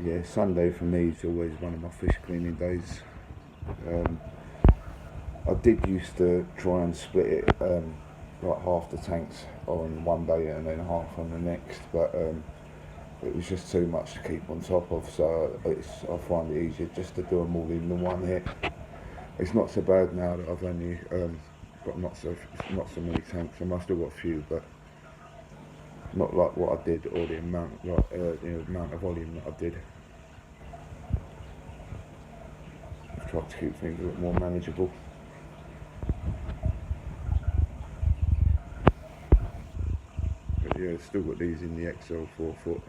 Yeah, Sunday for me is always one of my fish cleaning days. Um, I did used to try and split it, like half the tanks on one day and then half on the next, but it was just too much to keep on top of, so I find it easier just to do them all in the one hit. It's not so bad now that I've only got not so many tanks. I've still got a few, but not like what I did or the amount of volume that I did. I've tried to keep things a bit more manageable. But yeah, still got these in the XL 4 foot.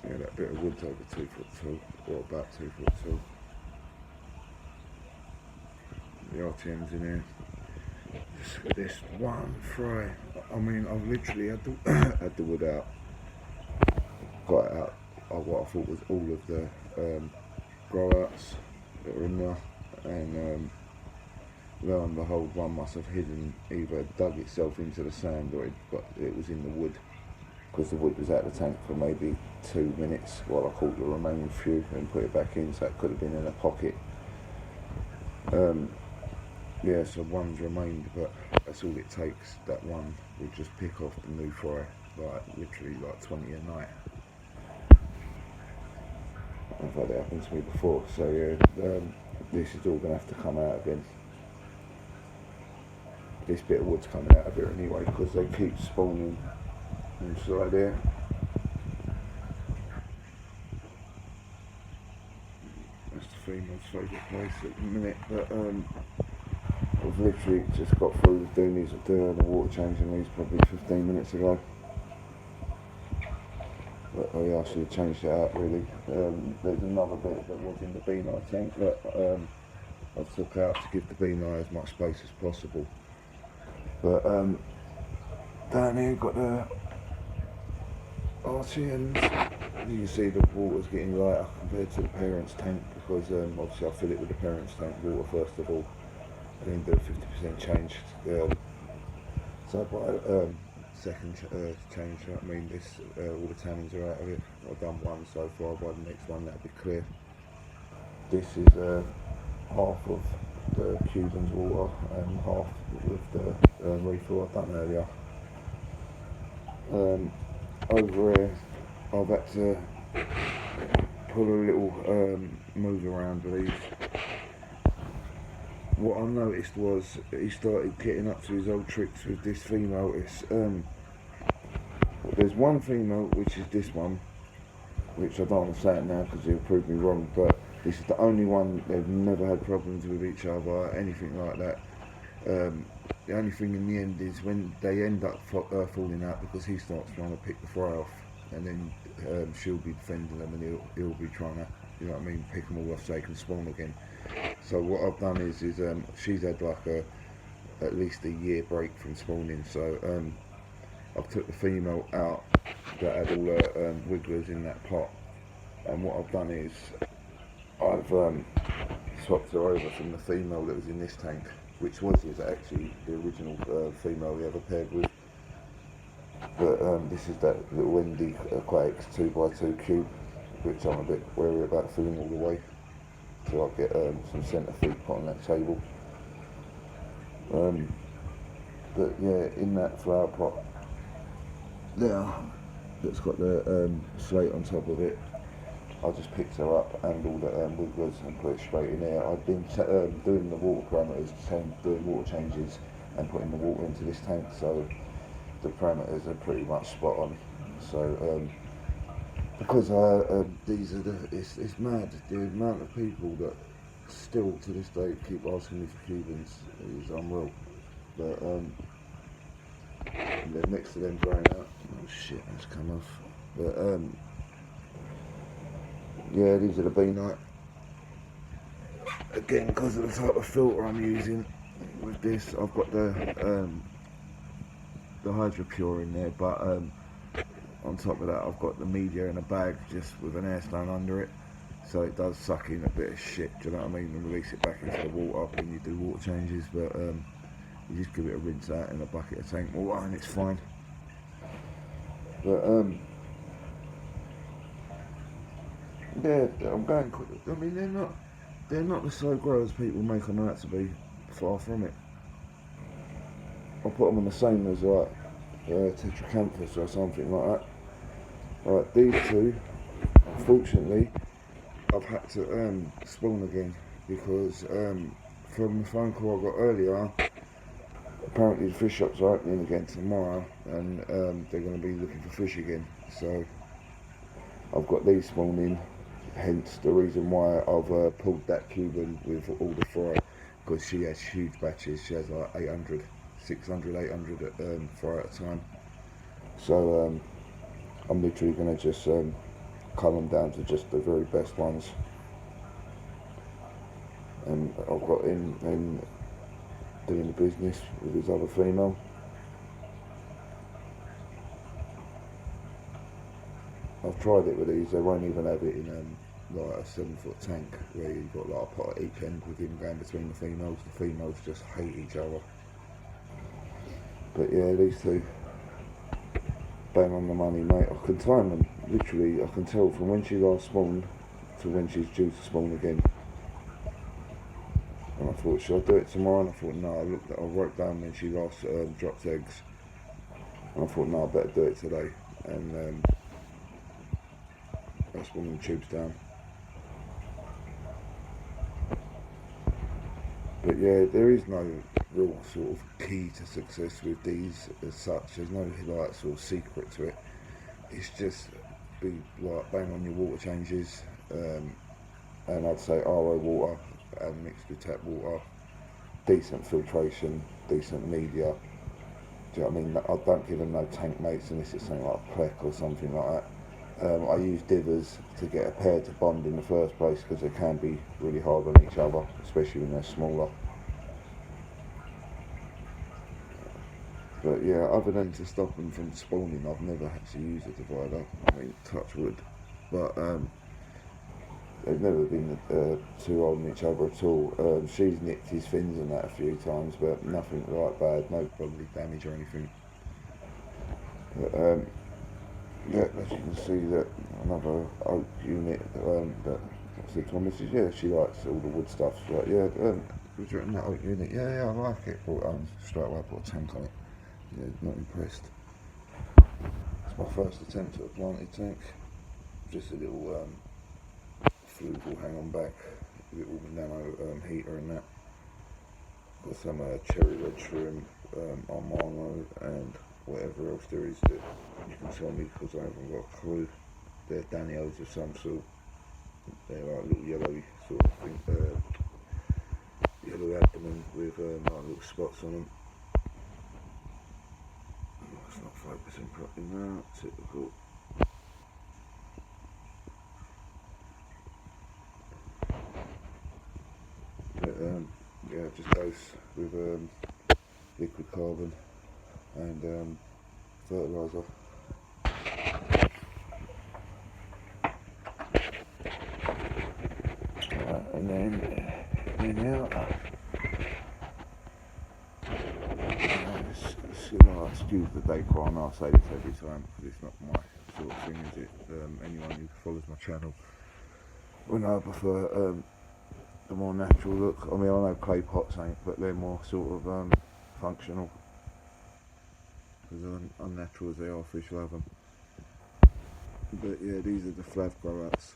Yeah, that bit of wood's over 2 foot tall, or about 2 foot tall. The RTM's in here. Just look at this one fry. I mean, I've literally had the, had the wood out, got it out of what I thought was all of the grow outs that were in there, and lo and behold, one must have either dug itself into the sand or it was in the wood, because the wood was out of the tank for maybe 2 minutes while I caught the remaining few and put it back in, so it could have been in a pocket. Yeah, so one's remained, but that's all it takes. That one will just pick off the new fry, like literally like 20 a night. I've had it happen to me before, so yeah, this is all going to have to come out again. This bit of wood's coming out of it anyway, because they keep spawning inside here. That's the female's favourite place at the minute, but I've literally just got through doing the water change in these probably 15 minutes ago. But oh yeah, I should have changed it out really. There's another bit that was in the beeline tank that I took out to give the beeline as much space as possible. But down here got the RTMs. You can see the water's getting lighter compared to the parents' tank, because obviously I fill it with the parents' tank water first of all, and then do a 50% change. So by second change, I mean this, all the tannins are out of it. I've done one so far. By the next one that'll be clear. This is half of the Cuban's water and half with the refill I've done earlier. Over here I've had to pull a little move around with these. What I noticed was he started getting up to his old tricks with this female. There's one female, which is this one, which I don't want to say it now because he'll prove me wrong, but this is the only one. They've never had problems with each other, anything like that. The only thing in the end is when they end up falling out, because he starts trying to pick the fry off, and then she'll be defending them, and he'll be trying to, you know what I mean, pick them all off so they can spawn again. So what I've done is she's had like at least a year break from spawning, so I've took the female out that had all the wigglers in that pot, and what I've done is I've swapped her over from the female that was in this tank, which was actually the original female we ever paired with. But this is that little Indie Aquatics 2x2 cube, which I'm a bit wary about filling all the way till I get some centre feed put on that table. But yeah, in that flower pot there, that's got the slate on top of it, I just picked her up and all the wigglers and put it straight in there. I've been doing the water parameters, doing water changes and putting the water into this tank, so the parameters are pretty much spot on. So because it's mad, the amount of people that still to this day keep asking me for Cubans is unreal. But they're next to them drying out. Oh shit, that's come off. But yeah, these are the Beanite. Again, because of the type of filter I'm using with this, I've got the HydroPure in there, but on top of that I've got the media in a bag just with an air stone under it, so it does suck in a bit of shit, do you know what I mean, and release it back into the water when you do water changes. But You just give it a rinse out in a bucket of tank water and it's fine. But yeah, I'm going quick. I mean, they're not the slow growers people make them out to be. Far from it. I'll put them on the same as like Tetracanthus or something like that. Right, these two, unfortunately, I've had to spawn again because from the phone call I got earlier, apparently the fish shops are opening again tomorrow and they're going to be looking for fish again. So I've got these spawning, hence the reason why I've pulled that Cuban with all the fry, because she has huge batches. She has like 800, 600, 800 fry at a time. So I'm literally going to just cut them down to just the very best ones. And I've got in doing the business with his other female. I've tried it with these, they won't even have it in like a 7-foot tank where you've got like a pot at each end with him going between the females. The females just hate each other. But yeah, these two, bang on the money, mate. I can time them, literally, I can tell from when she last spawned to when she's due to spawn again. And I thought, should I do it tomorrow? And I thought, no. I wrote down when she last dropped eggs. And I thought, no, I better do it today. And I spawned the tubes down. But yeah, there is no real sort of key to success with these as such. There's no like sort of secret to it. It's just be like bang on your water changes, and I'd say RO water and mixed with tap water, decent filtration, decent media. Do you know what I mean? I don't give them no tank mates unless it's something like a Plek or something like that. I use divers to get a pair to bond in the first place because they can be really hard on each other, especially when they're smaller. But yeah, other than to stop them from spawning, I've never had to use a divider. I mean, touch wood. But they've never been too hard on each other at all. She's nicked his fins and that a few times, but nothing like bad, no bodily damage or anything. But yeah, as you can see, that another oak unit that I said to my missus, yeah, she likes all the wood stuff. She's like, yeah, would you reckon that oak unit? Yeah, I like it. But straight away I put a tank on it. Yeah, not impressed. It's my first attempt at a planted tank. Just a little fluval hang on back, little nano heater and that. Got some cherry red shrimp, Armano and whatever else there is that you can tell me because I haven't got a clue. They're Daniels of some sort. They're like little yellow sort of thing, yellow abdomen with like little spots on them. Oh, it's not focusing properly now, typical. But yeah, just dose with liquid carbon and fertiliser. And then out. Excuse the decor, and I'll say this every time because it's not my sort of thing, is it? Anyone who follows my channel will know I prefer the more natural look. I mean, I know clay pots ain't, but they're more sort of functional. As unnatural as they are, fish love them. But yeah, these are the flav growouts.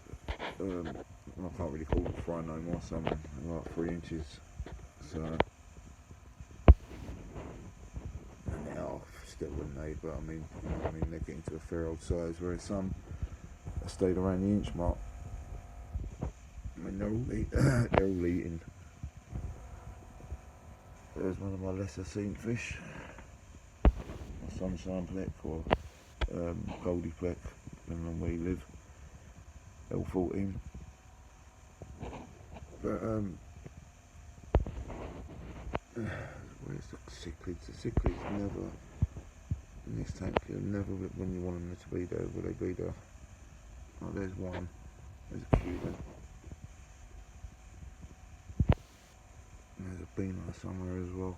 I can't really call them fry no more, some are like 3 inches. So, and they are still wouldn't they, but I mean, you know what I mean, they're getting to a fair old size, whereas some have stayed around the inch mark. I mean, they're all eating. There's one of my lesser seen fish, a sunshine Plek or Goldie Plek, depending on where you live. L14. But where's the cichlids? The cichlids never in this tank. You're never when you want them to be there. Will they be there? Oh, there's one. There's a Cuban. There's a beaner somewhere as well.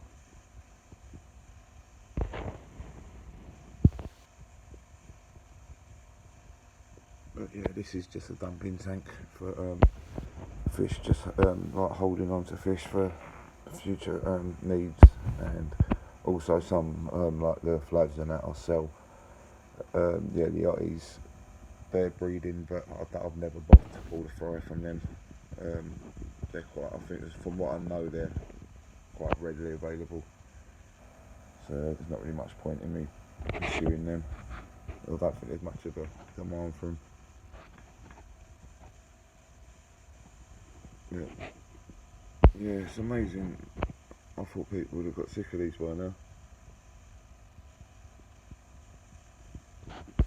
yeah, this is just a dumping tank for fish, just like holding on to fish for future needs, and also some like the floats and that I sell. Yeah, the yachties, they're breeding, but I've never bothered to pull the fry from them. Um, they're quite, I think, from what I know, they're quite readily available. So there's not really much point in me pursuing them. I don't think there's much of a demand for them. Yeah, yeah, it's amazing. I thought people would have got sick of these by now.